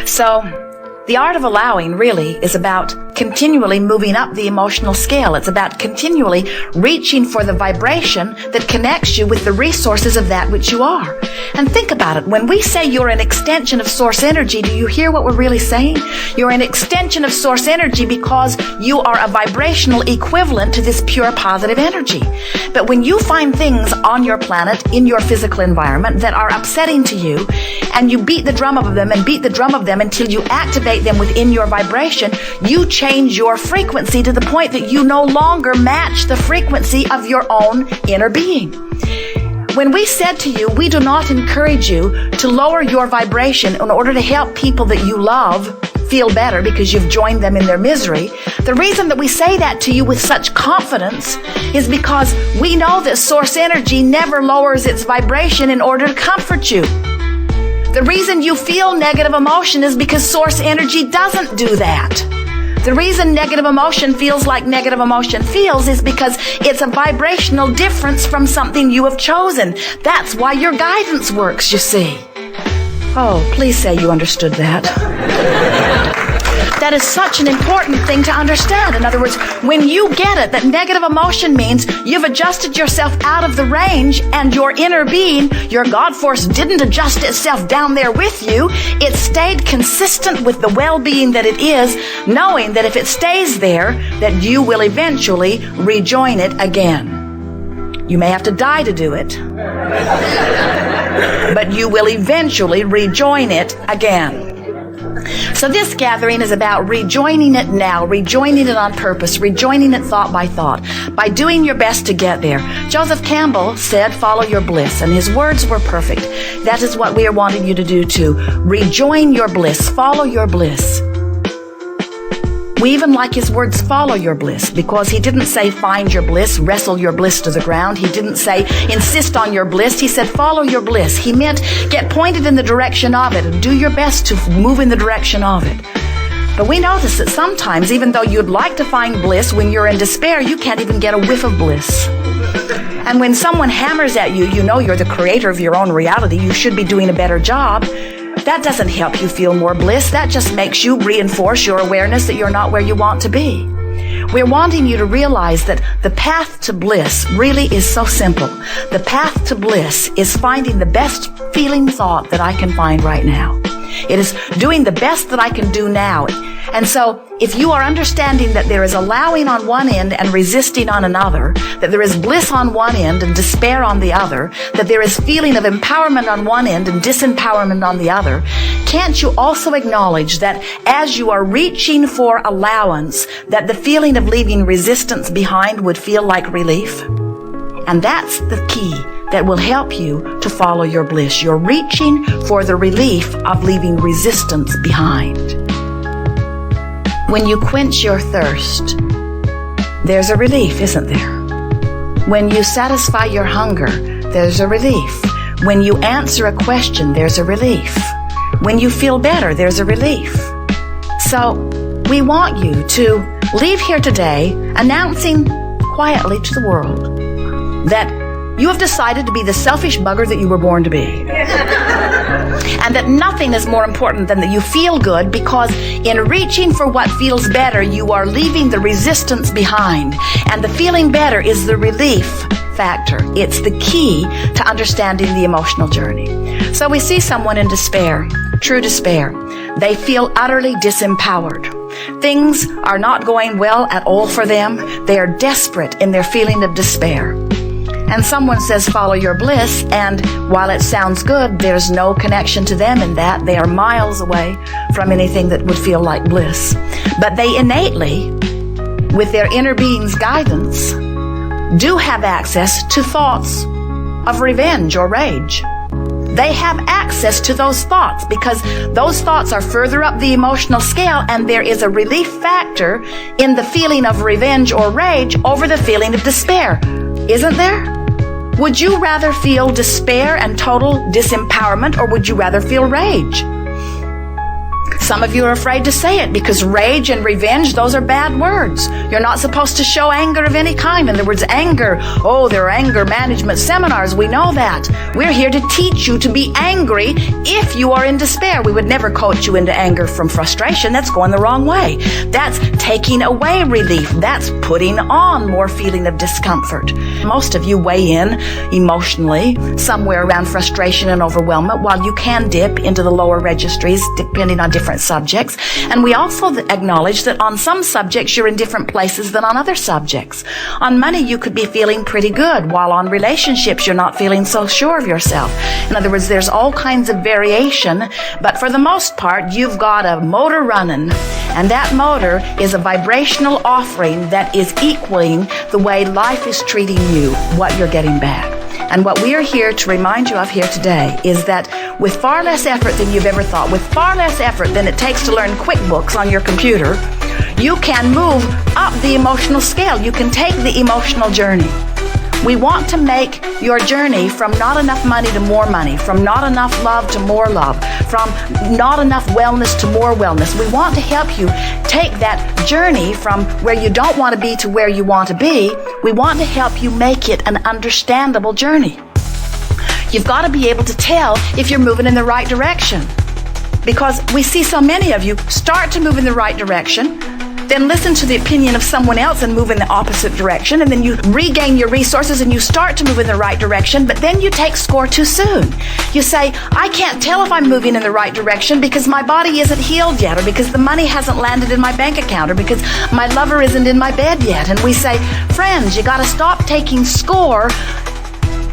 So the art of allowing really is about continually moving up the emotional scale. It's about continually reaching for the vibration that connects you with the resources of that which you are. And think about it. When we say you're an extension of source energy, do you hear what we're really saying? You're an extension of source energy because you are a vibrational equivalent to this pure positive energy. But when you find things on your planet, in your physical environment, that are upsetting to you, and you beat the drum of them and beat the drum of them until you activate them within your vibration, you change your frequency to the point that you no longer match the frequency of your own inner being. When we said to you, we do not encourage you to lower your vibration in order to help people that you love feel better because you've joined them in their misery, the reason that we say that to you with such confidence is because we know that source energy never lowers its vibration in order to comfort you. The reason you feel negative emotion is because source energy doesn't do that. The reason negative emotion feels like negative emotion feels is because it's a vibrational difference from something you have chosen. That's why your guidance works, you see. Oh, please say you understood that. That is such an important thing to understand. In other words, when you get it, that negative emotion means you've adjusted yourself out of the range and your inner being, your God force, didn't adjust itself down there with you. It stayed consistent with the well-being that it is, knowing that if it stays there, that you will eventually rejoin it again. You may have to die to do it, but you will eventually rejoin it again. So this gathering is about rejoining it now, rejoining it on purpose, rejoining it thought by thought, by doing your best to get there. Joseph Campbell said, follow your bliss, and his words were perfect. That is what we are wanting you to do too. Rejoin your bliss, follow your bliss. We even like his words, follow your bliss, because he didn't say find your bliss, wrestle your bliss to the ground. He didn't say insist on your bliss. He said follow your bliss. He meant get pointed in the direction of it and do your best to move in the direction of it. But we notice that sometimes, even though you'd like to find bliss, when you're in despair, you can't even get a whiff of bliss. And when someone hammers at you, you know you're the creator of your own reality. You should be doing a better job. That doesn't help you feel more bliss. That just makes you reinforce your awareness that you're not where you want to be. We're wanting you to realize that the path to bliss really is so simple. The path to bliss is finding the best feeling thought that I can find right now. It is doing the best that I can do now. And so if you are understanding that there is allowing on one end and resisting on another, that there is bliss on one end and despair on the other, that there is feeling of empowerment on one end and disempowerment on the other, can't you also acknowledge that as you are reaching for allowance, that the feeling of leaving resistance behind would feel like relief? And that's the key that will help you to follow your bliss. You're reaching for the relief of leaving resistance behind. When you quench your thirst, there's a relief, isn't there? When you satisfy your hunger, there's a relief. When you answer a question, there's a relief. When you feel better, there's a relief. So we want you to leave here today announcing quietly to the world that you have decided to be the selfish bugger that you were born to be. And that nothing is more important than that you feel good, because in reaching for what feels better, you are leaving the resistance behind. And the feeling better is the relief factor. It's the key to understanding the emotional journey. So we see someone in despair, true despair. They feel utterly disempowered. Things are not going well at all for them. They are desperate in their feeling of despair. And someone says, follow your bliss, and while it sounds good, there's no connection to them in that. They are miles away from anything that would feel like bliss. But they innately, with their inner being's guidance, do have access to thoughts of revenge or rage. They have access to those thoughts because those thoughts are further up the emotional scale, and there is a relief factor in the feeling of revenge or rage over the feeling of despair. Isn't there? Would you rather feel despair and total disempowerment, or would you rather feel rage? Some of you are afraid to say it because rage and revenge, those are bad words. You're not supposed to show anger of any kind. In other words, anger. Oh, there are anger management seminars. We know that. We're here to teach you to be angry if you are in despair. We would never coach you into anger from frustration. That's going the wrong way. That's taking away relief. That's putting on more feeling of discomfort. Most of you weigh in emotionally somewhere around frustration and overwhelmment, while you can dip into the lower registries depending on different subjects. And we also acknowledge that on some subjects you're in different places than on other subjects. On money you could be feeling pretty good, while on relationships you're not feeling so sure of yourself. In other words, there's all kinds of variation, but for the most part you've got a motor running, and that motor is a vibrational offering that is equaling the way life is treating you, what you're getting back. And what we are here to remind you of here today is that with far less effort than you've ever thought, with far less effort than it takes to learn QuickBooks on your computer, you can move up the emotional scale. You can take the emotional journey. We want to make your journey from not enough money to more money, from not enough love to more love, from not enough wellness to more wellness. We want to help you take that journey from where you don't want to be to where you want to be. We want to help you make it an understandable journey. You've got to be able to tell if you're moving in the right direction, because we see so many of you start to move in the right direction, then listen to the opinion of someone else and move in the opposite direction, and then you regain your resources and you start to move in the right direction, but then you take score too soon. You say, I can't tell if I'm moving in the right direction because my body isn't healed yet, or because the money hasn't landed in my bank account, or because my lover isn't in my bed yet. And we say, friends, you got to stop taking score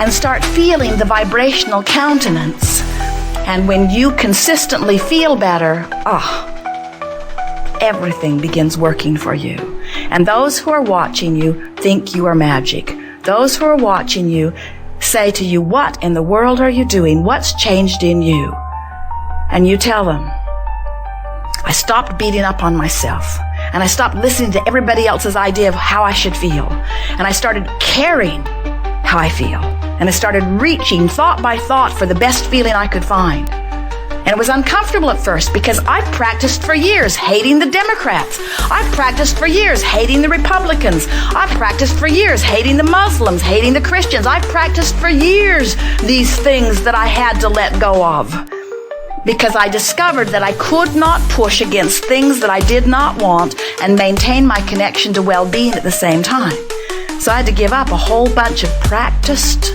and start feeling the vibrational countenance. And when you consistently feel better, everything begins working for you. And those who are watching you think you are magic. Those who are watching you say to you, what in the world are you doing? What's changed in you? And you tell them, I stopped beating up on myself, and I stopped listening to everybody else's idea of how I should feel, and I started caring how I feel, and I started reaching thought by thought for the best feeling I could find. And it was uncomfortable at first because I practiced for years hating the Democrats. I practiced for years hating the Republicans. I practiced for years hating the Muslims, hating the Christians. I practiced for years these things that I had to let go of, because I discovered that I could not push against things that I did not want and maintain my connection to well-being at the same time. So I had to give up a whole bunch of practiced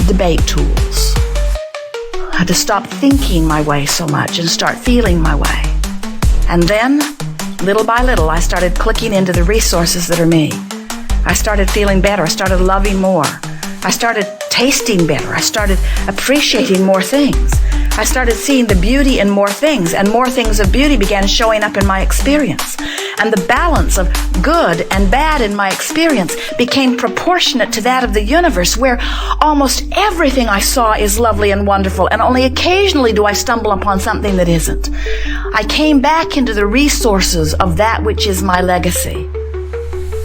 debate tools. I had to stop thinking my way so much and start feeling my way. And then, little by little, I started clicking into the resources that are me. I started feeling better. I started loving more. I started tasting better. I started appreciating more things. I started seeing the beauty in more things, and more things of beauty began showing up in my experience. And the balance of good and bad in my experience became proportionate to that of the universe, where almost everything I saw is lovely and wonderful, and only occasionally do I stumble upon something that isn't. I came back into the resources of that which is my legacy.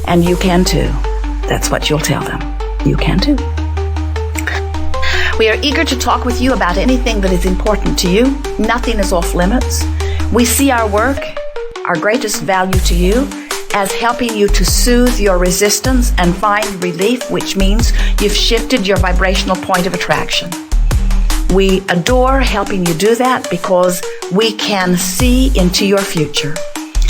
And you can too. That's what you'll tell them. You can too. We are eager to talk with you about anything that is important to you. Nothing is off limits. We see our work, our greatest value to you, as helping you to soothe your resistance and find relief, which means you've shifted your vibrational point of attraction. We adore helping you do that because we can see into your future.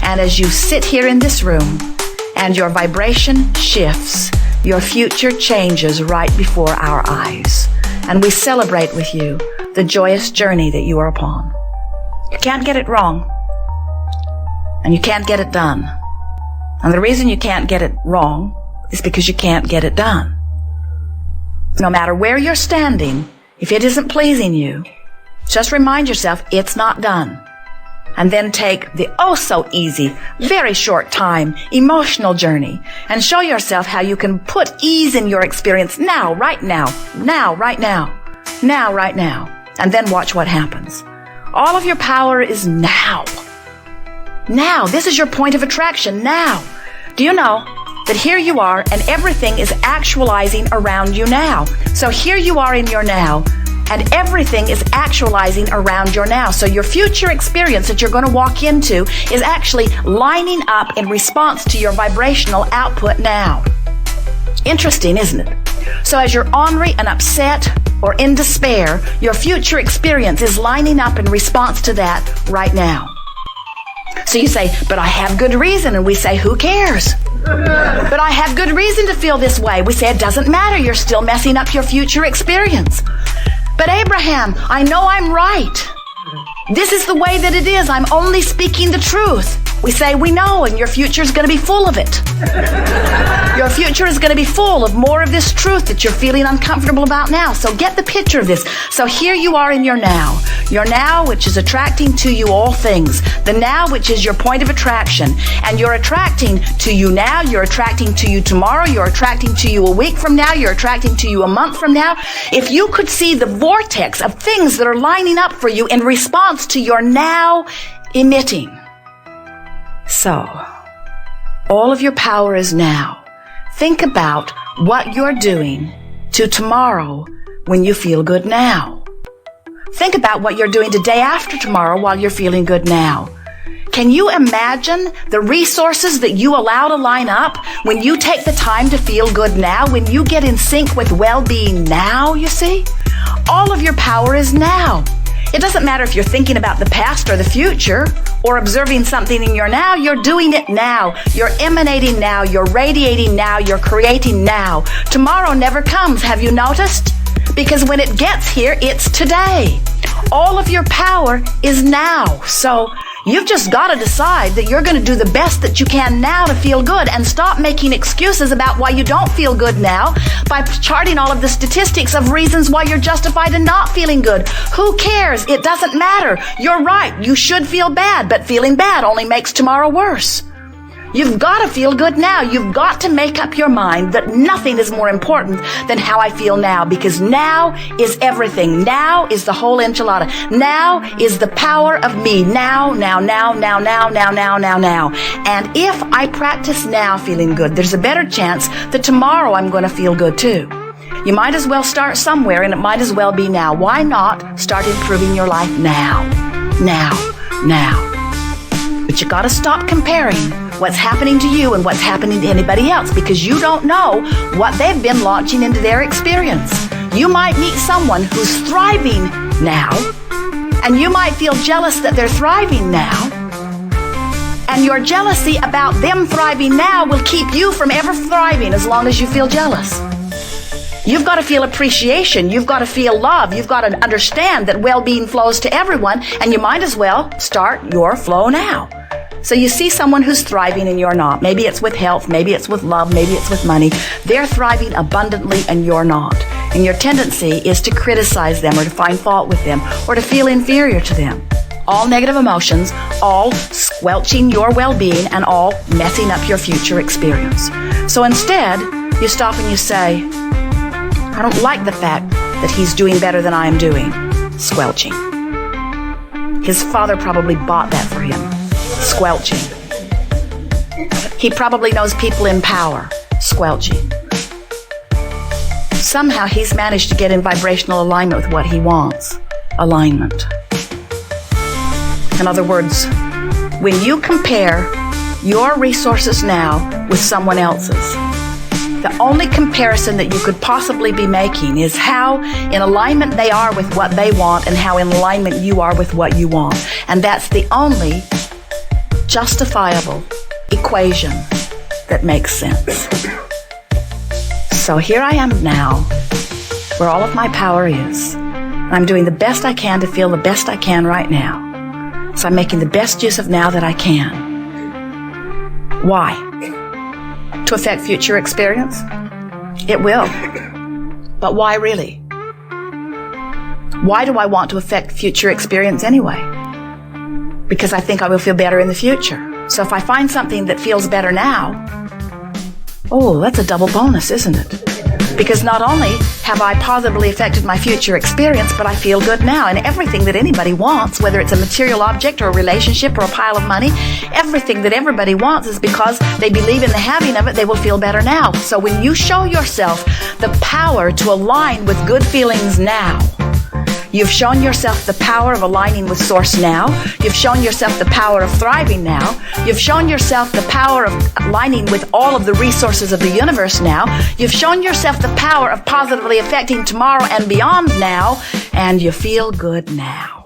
And as you sit here in this room and your vibration shifts, your future changes right before our eyes. And we celebrate with you the joyous journey that you are upon. You can't get it wrong. And you can't get it done. And the reason you can't get it wrong is because you can't get it done. No matter where you're standing, if it isn't pleasing you, just remind yourself it's not done. And then take the oh-so-easy, very short time, emotional journey and show yourself how you can put ease in your experience now, right now, right now, and then watch what happens. All of your power is now. Now. This is your point of attraction now. Do you know that here you are and everything is actualizing around you now? So here you are in your now, And everything is actualizing around your now. So your future experience that you're going to walk into is actually lining up in response to your vibrational output now. Interesting, isn't it? So as you're ornery and upset or in despair, your future experience is lining up in response to that right now. So you say, but I have good reason. And we say, who cares? But I have good reason to feel this way. We say, it doesn't matter. You're still messing up your future experience. But Abraham, I know I'm right. This is the way that it is. I'm only speaking the truth. We say, we know, and your future is going to be full of it. Your future is going to be full of more of this truth that you're feeling uncomfortable about now. So get the picture of this. So here you are in your now. Your now, which is attracting to you all things. The now, which is your point of attraction. And you're attracting to you now. You're attracting to you tomorrow. You're attracting to you a week from now. You're attracting to you a month from now. If you could see the vortex of things that are lining up for you in response to your now emitting. So, all of your power is now. Think about what you're doing to tomorrow when you feel good now. Think about what you're doing the day after tomorrow while you're feeling good now. Can you imagine the resources that you allow to line up when you take the time to feel good now, when you get in sync with well-being now, you see? All of your power is now. It doesn't matter if you're thinking about the past or the future or observing something in your now. You're doing it now. You're emanating now. You're radiating now. You're creating now. Tomorrow never comes. Have you noticed? Because when it gets here, it's today. All of your power is now. So you've just got to decide that you're going to do the best that you can now to feel good and stop making excuses about why you don't feel good now by charting all of the statistics of reasons why you're justified in not feeling good. Who cares? It doesn't matter. You're right. You should feel bad, but feeling bad only makes tomorrow worse. You've got to feel good now. You've got to make up your mind that nothing is more important than how I feel now, because now is everything. Now is the whole enchilada. Now is the power of me. Now. And if I practice now feeling good, there's a better chance that tomorrow I'm going to feel good too. You might as well start somewhere, and it might as well be now. Why not start improving your life now? But you got to stop comparing what's happening to you and what's happening to anybody else, because you don't know what they've been launching into their experience. You might meet someone who's thriving now, and you might feel jealous that they're thriving now. And your jealousy about them thriving now will keep you from ever thriving as long as you feel jealous. You've got to feel appreciation. You've got to feel love. You've got to understand that well-being flows to everyone, and you might as well start your flow now. So you see someone who's thriving and you're not. Maybe it's with health, maybe it's with love, maybe it's with money. They're thriving abundantly and you're not. And your tendency is to criticize them or to find fault with them or to feel inferior to them. All negative emotions, all squelching your well-being and all messing up your future experience. So instead, you stop and you say, I don't like the fact that he's doing better than I am doing. Squelching. His father probably bought that for him. Squelching. He probably knows people in power. Squelching. Somehow he's managed to get in vibrational alignment with what he wants. Alignment. In other words, when you compare your resources now with someone else's, the only comparison that you could possibly be making is how in alignment they are with what they want and how in alignment you are with what you want. And that's the only justifiable equation that makes sense. So here I am now, where all of my power is. I'm doing the best I can to feel the best I can right now. So I'm making the best use of now that I can. Why? To affect future experience? It will. But why really? Why do I want to affect future experience anyway? Because I think I will feel better in the future. So if I find something that feels better now, oh, that's a double bonus, isn't it? Because not only have I positively affected my future experience, but I feel good now. And everything that anybody wants, whether it's a material object or a relationship or a pile of money, everything that everybody wants is because they believe in the having of it, they will feel better now. So when you show yourself the power to align with good feelings now, You've shown yourself the power of aligning with Source now. You've shown yourself the power of thriving now. You've shown yourself the power of aligning with all of the resources of the universe now. You've shown yourself the power of positively affecting tomorrow and beyond now. And you feel good now.